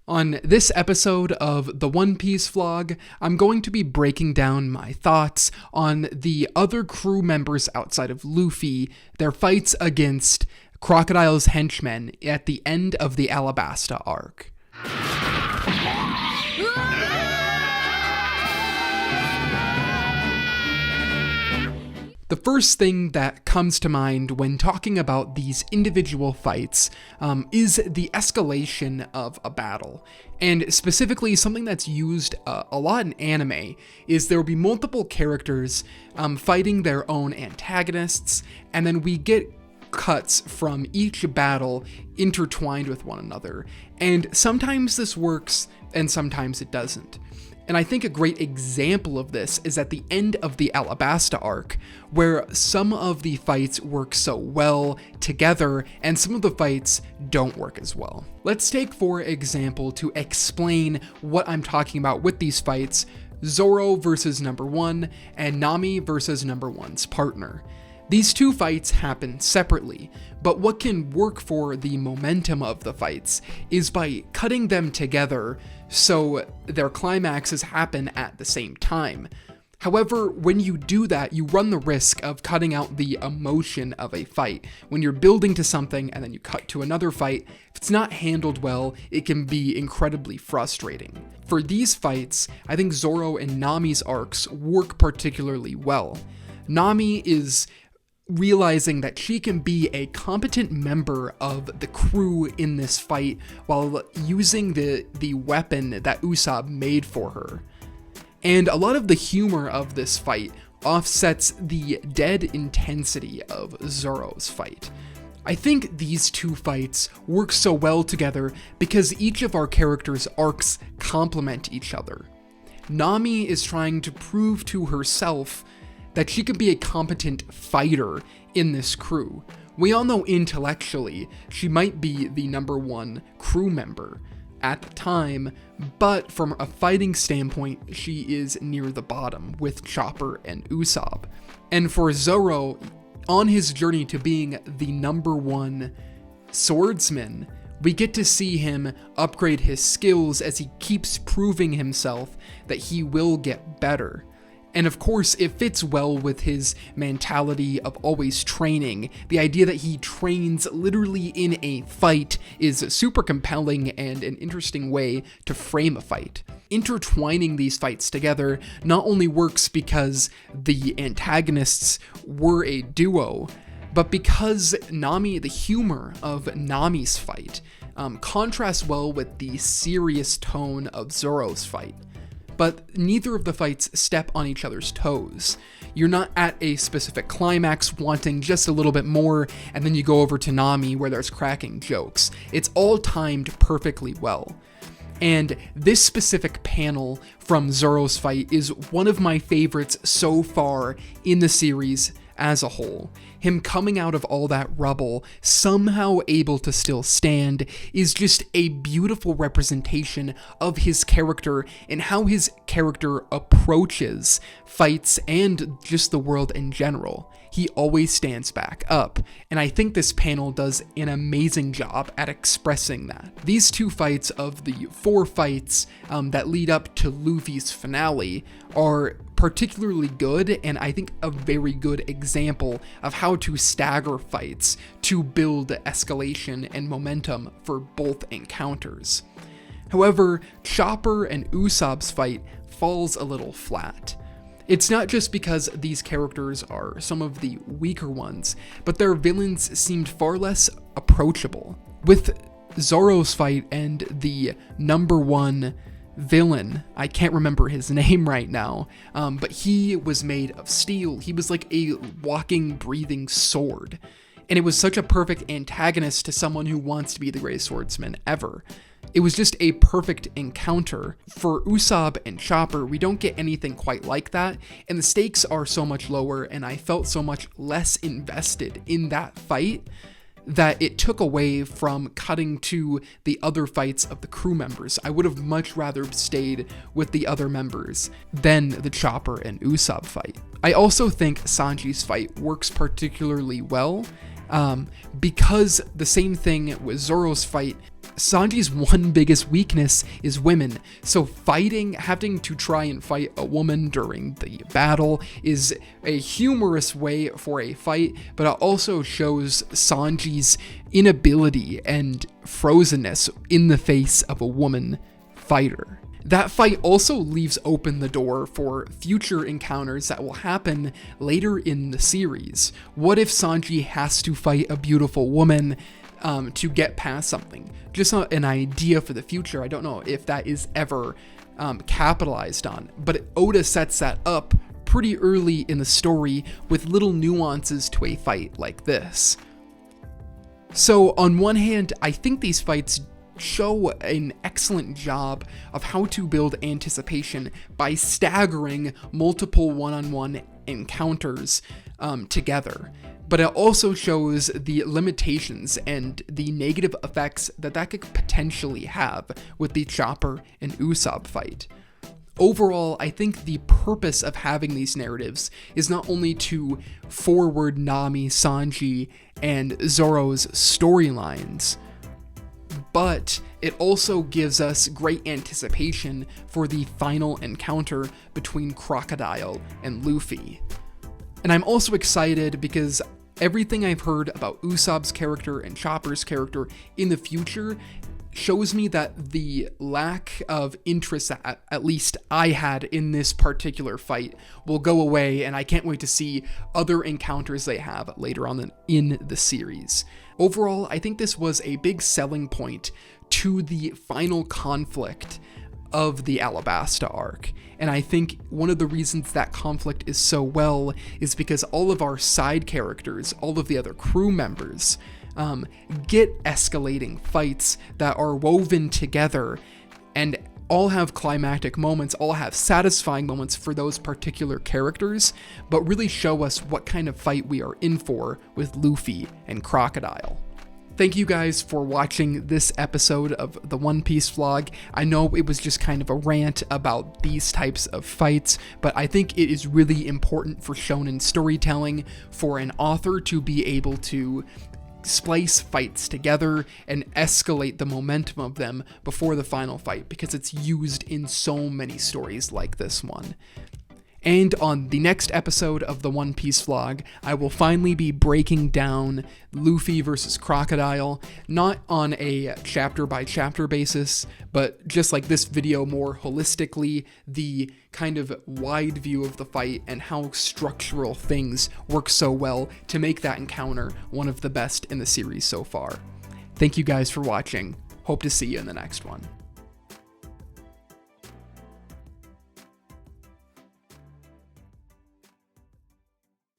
On this episode of the One Piece vlog, I'm going to be breaking down my thoughts on the other crew members outside of Luffy, their fights against Crocodile's henchmen at the end of the Alabasta Arc. The first thing that comes to mind when talking about these individual fights is the escalation of a battle. And specifically, something that's used a lot in anime is there will be multiple characters fighting their own antagonists, and then we get cuts from each battle intertwined with one another. And sometimes this works, and sometimes it doesn't. And I think a great example of this is at the end of the Alabasta Arc, where some of the fights work so well together, and some of the fights don't work as well. Let's take, for example, to explain what I'm talking about with these fights, Zoro versus Number 1, and Nami versus Number 1's partner. These two fights happen separately, but what can work for the momentum of the fights is by cutting them together so their climaxes happen at the same time. However, when you do that, you run the risk of cutting out the emotion of a fight. When you're building to something and then you cut to another fight, if it's not handled well, it can be incredibly frustrating. For these fights, I think Zoro and Nami's arcs work particularly well. Nami is realizing that she can be a competent member of the crew in this fight while using the weapon that Usopp made for her. And a lot of the humor of this fight offsets the dead intensity of Zoro's fight. I think these two fights work so well together because each of our characters' arcs complement each other. Nami is trying to prove to herself that she could be a competent fighter in this crew. We all know intellectually she might be the number one crew member at the time, but from a fighting standpoint, she is near the bottom with Chopper and Usopp. And for Zoro, on his journey to being the number one swordsman, we get to see him upgrade his skills as he keeps proving himself that he will get better. And of course, it fits well with his mentality of always training. The idea that he trains literally in a fight is super compelling and an interesting way to frame a fight. Intertwining these fights together not only works because the antagonists were a duo, but because the humor of Nami's fight contrasts well with the serious tone of Zoro's fight. But neither of the fights step on each other's toes. You're not at a specific climax wanting just a little bit more, and then you go over to Nami where there's cracking jokes. It's all timed perfectly well. And this specific panel from Zoro's fight is one of my favorites so far in the series as a whole. Him coming out of all that rubble, somehow able to still stand, is just a beautiful representation of his character and how his character approaches fights and just the world in general. He always stands back up, and I think this panel does an amazing job at expressing that. These two fights of the 4 fights that lead up to Luffy's finale are particularly good, and I think a very good example of how to stagger fights to build escalation and momentum for both encounters. However, Chopper and Usopp's fight falls a little flat. It's not just because these characters are some of the weaker ones, but their villains seemed far less approachable. With Zoro's fight and the number one villain, I can't remember his name right now, but he was made of steel. He was like a walking, breathing sword. And it was such a perfect antagonist to someone who wants to be the greatest swordsman ever. It was just a perfect encounter. For Usopp and Chopper, we don't get anything quite like that, and the stakes are so much lower, and I felt so much less invested in that fight that it took away from cutting to the other fights of the crew members. I would have much rather stayed with the other members than the Chopper and Usopp fight. I also think Sanji's fight works particularly well because the same thing with Zoro's fight, Sanji's one biggest weakness is women, so having to try and fight a woman during the battle is a humorous way for a fight, but it also shows Sanji's inability and frozenness in the face of a woman fighter. That fight also leaves open the door for future encounters that will happen later in the series. What if Sanji has to fight a beautiful woman to get past something? Just an idea for the future. I don't know if that is ever capitalized on, but Oda sets that up pretty early in the story with little nuances to a fight like this. So on one hand, I think these fights show an excellent job of how to build anticipation by staggering multiple one-on-one encounters together. But it also shows the limitations and the negative effects that could potentially have with the Chopper and Usopp fight. Overall, I think the purpose of having these narratives is not only to forward Nami, Sanji, and Zoro's storylines, but it also gives us great anticipation for the final encounter between Crocodile and Luffy. And I'm also excited because everything I've heard about Usopp's character and Chopper's character in the future shows me that the lack of interest that at least I had in this particular fight will go away, and I can't wait to see other encounters they have later on in the series. Overall, I think this was a big selling point to the final conflict of the Alabasta arc. And I think one of the reasons that conflict is so well is because all of our side characters, all of the other crew members, get escalating fights that are woven together and all have climactic moments, all have satisfying moments for those particular characters, but really show us what kind of fight we are in for with Luffy and Crocodile. Thank you guys for watching this episode of the One Piece vlog. I know it was just kind of a rant about these types of fights, but I think it is really important for shonen storytelling for an author to be able to splice fights together and escalate the momentum of them before the final fight, because it's used in so many stories like this one. And on the next episode of the One Piece vlog, I will finally be breaking down Luffy versus Crocodile, not on a chapter by chapter basis, but just like this video, more holistically, the kind of wide view of the fight and how structural things work so well to make that encounter one of the best in the series so far. Thank you guys for watching. Hope to see you in the next one.